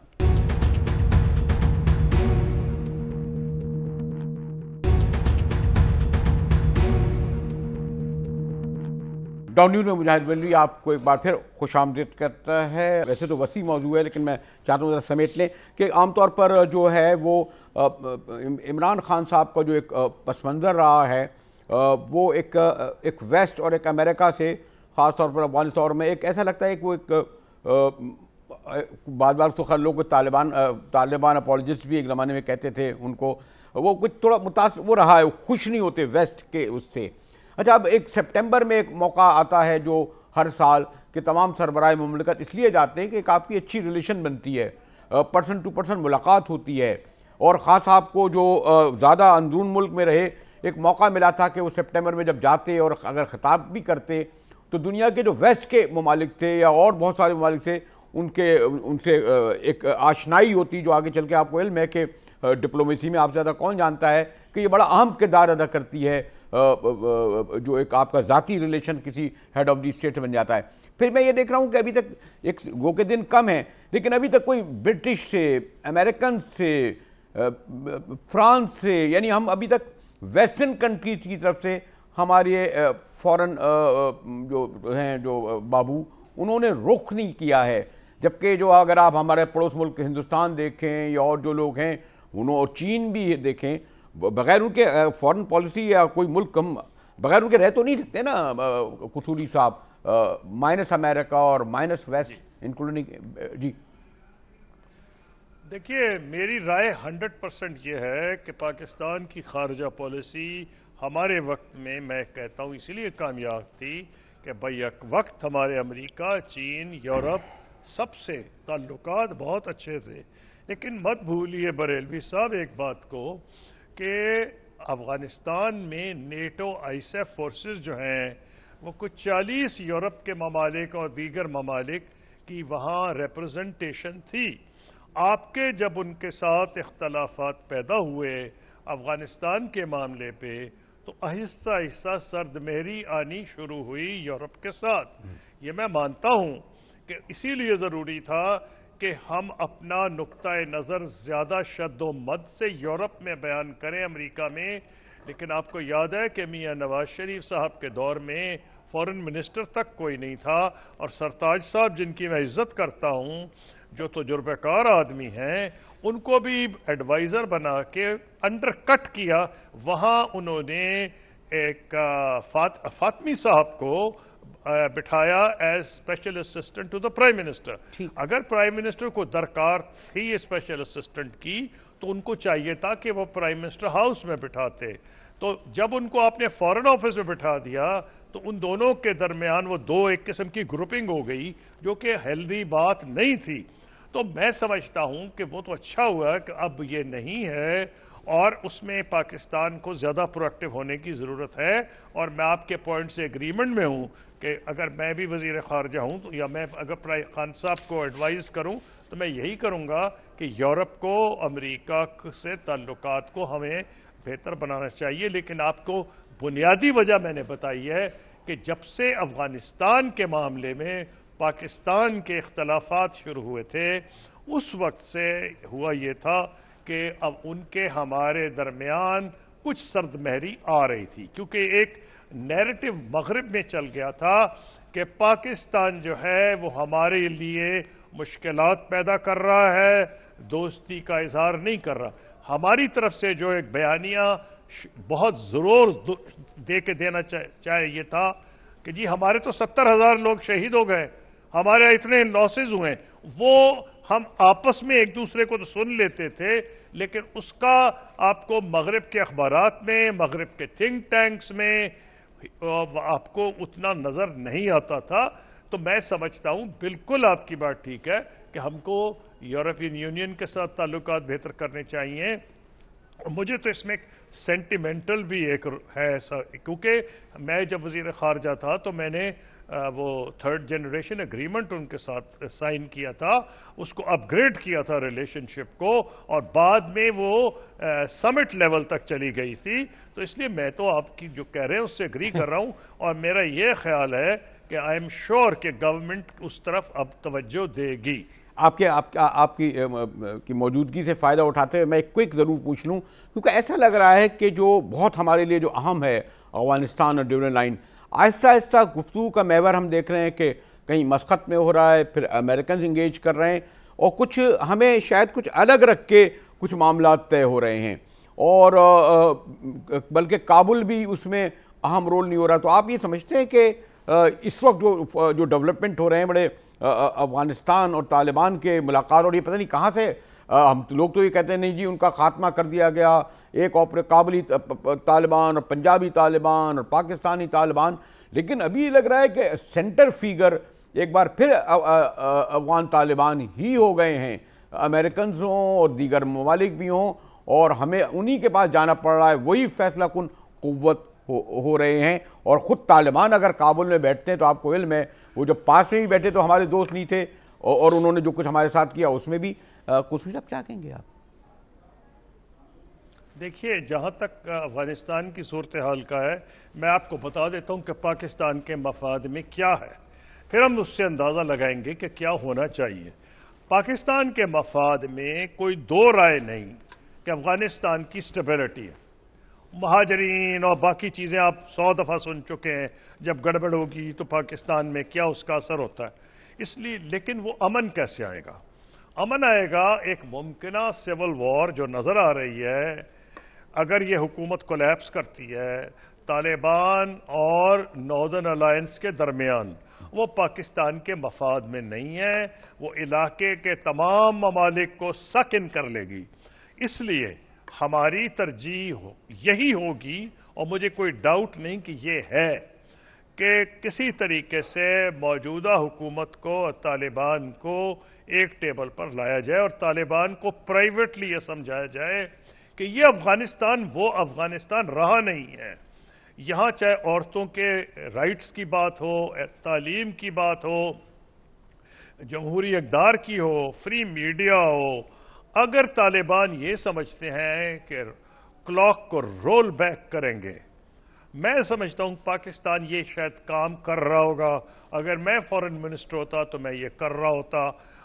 ڈاؤن نیوز میں مجاہد بلوی آپ کو ایک بار پھر خوش آمدید کرتا ہے. ویسے تو وسیع موضوع ہے لیکن میں چاہتا ہوں ذرا سمیٹ لیں کہ عام طور پر جو ہے وہ عمران خان صاحب کا جو ایک پس منظر رہا ہے وہ ایک ویسٹ اور ایک امریکہ سے, خاص طور پر افغانستان میں ایک ایسا لگتا ہے کہ وہ ایک بعض بار تو خیر لوگ طالبان اپولوجسٹ بھی ایک زمانے میں کہتے تھے ان کو, وہ کچھ تھوڑا متاثر وہ رہا ہے, خوش نہیں ہوتے ویسٹ کے اس سے. اچھا, اب ایک سپٹمبر میں ایک موقع آتا ہے جو ہر سال کہ تمام سربراہ مملکت اس لیے جاتے ہیں کہ ایک آپ کی اچھی ریلیشن بنتی ہے, پرسن ٹو پرسن ملاقات ہوتی ہے, اور خاص آپ کو جو زیادہ اندرون ملک میں رہے ایک موقع ملا تھا کہ وہ سپٹمبر میں جب جاتے اور اگر خطاب بھی کرتے تو دنیا کے جو ویسٹ کے ممالک تھے یا اور بہت سارے ممالک تھے ان سے ایک آشنائی ہوتی, جو آگے چل کے آپ کو علم ہے کہ ڈپلومیسی میں آپ زیادہ کون جانتا ہے کہ یہ بڑا اہم کردار ادا کرتی ہے, جو ایک آپ کا ذاتی ریلیشن کسی ہیڈ آف دی اسٹیٹ بن جاتا ہے. پھر میں یہ دیکھ رہا ہوں کہ ابھی تک ایک وہ کے دن کم ہیں لیکن ابھی تک کوئی برٹش سے, امریکن سے, فرانس سے, یعنی ہم ابھی تک ویسٹرن کنٹریز کی طرف سے ہمارے فورن جو ہیں جو بابو انہوں نے رخ نہیں کیا ہے. جبکہ جو اگر آپ ہمارے پڑوس ملک ہندوستان دیکھیں یا اور جو لوگ ہیں انہوں اور چین بھی دیکھیں, بغیر ان کے فورن پالیسی یا کوئی ملک ہم بغیر ان کے رہ تو نہیں سکتے نا قصوری صاحب, مائنس امریکہ اور مائنس ویسٹ انکلوڈنگ. جی دیکھیے میری رائے 100% یہ ہے کہ پاکستان کی خارجہ پالیسی ہمارے وقت میں کہتا ہوں اسی لیے کامیاب تھی کہ بیک وقت ہمارے امریکہ، چین، یورپ سب سے تعلقات بہت اچھے تھے. لیکن مت بھولیے بریلوی صاحب ایک بات کو کہ افغانستان میں نیٹو آئیس ایف فورسز جو ہیں وہ کچھ 40 یورپ کے ممالک اور دیگر ممالک کی وہاں ریپرزنٹیشن تھی. آپ کے جب ان کے ساتھ اختلافات پیدا ہوئے افغانستان کے معاملے پہ تو آہستہ آہستہ سرد مہری آنی شروع ہوئی یورپ کے ساتھ. یہ میں مانتا ہوں کہ اسی لیے ضروری تھا کہ ہم اپنا نقطۂ نظر زیادہ شد و مد سے یورپ میں بیان کریں امریکہ میں. لیکن آپ کو یاد ہے کہ میاں نواز شریف صاحب کے دور میں فورن منسٹر تک کوئی نہیں تھا، اور سرتاج صاحب جن کی میں عزت کرتا ہوں، جو تجربہ کار آدمی ہیں، ان کو بھی ایڈوائزر بنا کے انڈر کٹ کیا. وہاں انہوں نے ایک فاطمی صاحب کو بٹھایا as special assistant to the prime minister. اگر پرائم منسٹر کو درکار تھی اسپیشل اسسٹنٹ کی تو ان کو چاہیے تھا کہ وہ پرائم منسٹر ہاؤس میں بٹھاتے. تو جب ان کو آپ نے فورن آفس میں بٹھا دیا تو ان دونوں کے درمیان وہ دو ایک قسم کی گروپنگ ہو گئی، جو کہ ہیلدی بات نہیں تھی. تو میں سمجھتا ہوں کہ وہ تو اچھا ہوا کہ اب یہ نہیں ہے، اور اس میں پاکستان کو زیادہ پرویکٹیو ہونے کی ضرورت ہے. اور میں آپ کے پوائنٹ سے ایگریمنٹ میں ہوں کہ اگر میں بھی وزیر خارجہ ہوں تو یا میں اگر خان صاحب کو ایڈوائز کروں تو میں یہی کروں گا کہ یورپ کو امریکہ سے تعلقات کو ہمیں بہتر بنانا چاہیے. لیکن آپ کو بنیادی وجہ میں نے بتائی ہے کہ جب سے افغانستان کے معاملے میں پاکستان کے اختلافات شروع ہوئے تھے اس وقت سے ہوا یہ تھا کہ اب ان کے ہمارے درمیان کچھ سرد مہری آ رہی تھی، کیونکہ ایک نیریٹو مغرب میں چل گیا تھا کہ پاکستان جو ہے وہ ہمارے لیے مشکلات پیدا کر رہا ہے، دوستی کا اظہار نہیں کر رہا. ہماری طرف سے جو ایک بیانیہ بہت ضرور دے کے دینا چاہیے تھا کہ جی ہمارے تو 70,000 لوگ شہید ہو گئے، ہمارے اتنے لاسز ہوئے. وہ ہم آپس میں ایک دوسرے کو تو سن لیتے تھے، لیکن اس کا آپ کو مغرب کے اخبارات میں، مغرب کے تھنک ٹینکس میں آپ کو اتنا نظر نہیں آتا تھا. تو میں سمجھتا ہوں بالکل آپ کی بات ٹھیک ہے کہ ہم کو یورپین یونین کے ساتھ تعلقات بہتر کرنے چاہیے. مجھے تو اس میں ایک سینٹیمنٹل بھی ایک ہے ایسا، کیونکہ میں جب وزیر خارجہ تھا تو میں نے وہ 3rd جنریشن اگریمنٹ ان کے ساتھ سائن کیا تھا، اس کو اپ گریڈ کیا تھا ریلیشن شپ کو، اور بعد میں وہ سمٹ لیول تک چلی گئی تھی. تو اس لیے میں تو آپ کی جو کہہ رہے ہیں اس سے اگری کر رہا ہوں، اور میرا یہ خیال ہے کہ آئی ایم شیور کہ گورنمنٹ اس طرف اب توجہ دے گی. آپ کی موجودگی سے فائدہ اٹھاتے ہوئے میں ایک کوئک ضرور پوچھ لوں، کیونکہ ایسا لگ رہا ہے کہ جو بہت ہمارے لیے جو اہم ہے افغانستان اور ڈیورنڈ لائن، آہستہ آہستہ گفتگو کا محور ہم دیکھ رہے ہیں کہ کہیں مسقط میں ہو رہا ہے، پھر امریکنز انگیج کر رہے ہیں، اور کچھ ہمیں شاید کچھ الگ رکھ کے کچھ معاملات طے ہو رہے ہیں، اور بلکہ کابل بھی اس میں اہم رول نہیں ہو رہا. تو آپ یہ سمجھتے ہیں کہ اس وقت جو ڈیولپمنٹ ہو رہے ہیں بڑے افغانستان اور طالبان کے ملاقات، اور یہ پتہ نہیں کہاں سے ہم لوگ تو یہ کہتے ہیں نہیں جی ان کا خاتمہ کر دیا گیا، ایک کابلی طالبان اور پنجابی طالبان اور پاکستانی طالبان، لیکن ابھی لگ رہا ہے کہ سینٹر فیگر ایک بار پھر افغان طالبان ہی ہو گئے ہیں، امریکنز ہوں اور دیگر ممالک بھی ہوں، اور ہمیں انہی کے پاس جانا پڑ رہا ہے. وہی فیصلہ کن قوت ہو رہے ہیں. اور خود طالبان اگر کابل میں بیٹھتے ہیں تو آپ کو علم ہے وہ جب پاس میں بھی بیٹھے تو ہمارے دوست نہیں تھے، اور انہوں نے جو کچھ ہمارے ساتھ کیا اس میں بھی قصوری صاحب کیا کہیں گے آپ؟ دیکھیے جہاں تک افغانستان کی صورتحال کا ہے، میں آپ کو بتا دیتا ہوں کہ پاکستان کے مفاد میں کیا ہے، پھر ہم اس سے اندازہ لگائیں گے کہ کیا ہونا چاہیے. پاکستان کے مفاد میں کوئی دو رائے نہیں کہ افغانستان کی سٹیبلٹی ہے. مہاجرین اور باقی چیزیں آپ 100 دفعہ سن چکے ہیں، جب گڑبڑ ہوگی تو پاکستان میں کیا اس کا اثر ہوتا ہے. اس لیے لیکن وہ امن کیسے آئے گا؟ امن آئے گا ایک ممکنہ سول وار جو نظر آ رہی ہے. اگر یہ حکومت کولیپس کرتی ہے، طالبان اور ناردرن الائنس کے درمیان وہ پاکستان کے مفاد میں نہیں ہے، وہ علاقے کے تمام ممالک کو سکن کر لے گی۔ اس لیے ہماری ترجیح یہی ہوگی، اور مجھے کوئی ڈاؤٹ نہیں کہ یہ ہے، کہ کسی طریقے سے موجودہ حکومت کو اور طالبان کو ایک ٹیبل پر لایا جائے اور طالبان کو پرائیویٹلی یہ سمجھایا جائے کہ یہ افغانستان وہ افغانستان رہا نہیں ہے۔ یہاں چاہے عورتوں کے رائٹس کی بات ہو، تعلیم کی بات ہو، جمہوری اقدار کی ہو، فری میڈیا ہو، اگر طالبان یہ سمجھتے ہیں کہ کلاک کو رول بیک کریں گے، میں سمجھتا ہوں پاکستان یہ شاید کام کر رہا ہوگا۔ اگر میں فورن منسٹر ہوتا تو میں یہ کر رہا ہوتا،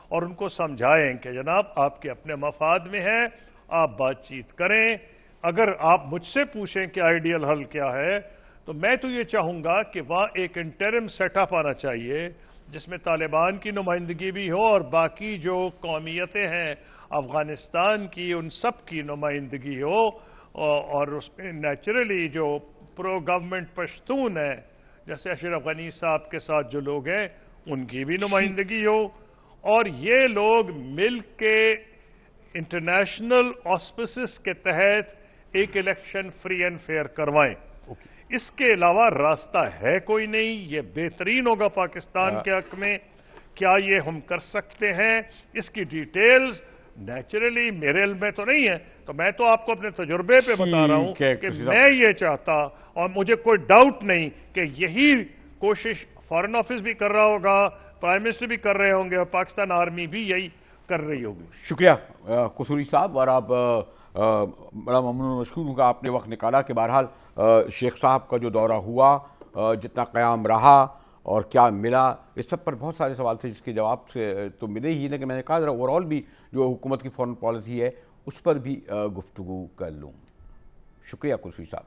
اور ان کو سمجھائیں کہ جناب آپ کے اپنے مفاد میں ہے، آپ بات چیت کریں۔ اگر آپ مجھ سے پوچھیں کہ آئیڈیل حل کیا ہے، تو میں تو یہ چاہوں گا کہ وہاں ایک انٹرم سیٹ اپ آنا چاہیے جس میں طالبان کی نمائندگی بھی ہو اور باقی جو قومیتیں ہیں افغانستان کی ان سب کی نمائندگی ہو، اور اس میں نیچرلی جو پرو گورنمنٹ پشتون ہیں جیسے اشرف غنی صاحب کے ساتھ جو لوگ ہیں ان کی بھی نمائندگی ہو، اور یہ لوگ مل کے انٹرنیشنل آسپسس کے تحت ایک الیکشن فری اینڈ فیئر کروائیں۔ اس کے علاوہ راستہ ہے کوئی نہیں۔ یہ بہترین ہوگا پاکستان کے حق میں۔ کیا یہ ہم کر سکتے ہیں؟ اس کی ڈیٹیلز نیچرلی میرے علم میں تو نہیں ہے، تو میں تو آپ کو اپنے تجربے پہ بتا رہا ہوں کہ میں یہ چاہتا، اور مجھے کوئی ڈاؤٹ نہیں کہ یہی کوشش فارن آفس بھی کر رہا ہوگا، پرائم منسٹر بھی کر رہے ہوں گے، اور پاکستان آرمی بھی یہی کر رہی ہوگی۔ شکریہ قصوری صاحب، اور آپ بڑا ممنون مشکور ہوں کہ آپ نے وقت نکالا کہ بہرحال شیخ صاحب کا جو دورہ ہوا، جتنا قیام رہا اور کیا ملا، اس سب پر بہت سارے سوال تھے جس کے جواب سے تو ملے ہی، لیکن میں نے کہا ذرا اوور آل بھی جو حکومت کی فورن پالیسی ہے اس پر بھی گفتگو کر لوں۔ شکریہ قصوری صاحب۔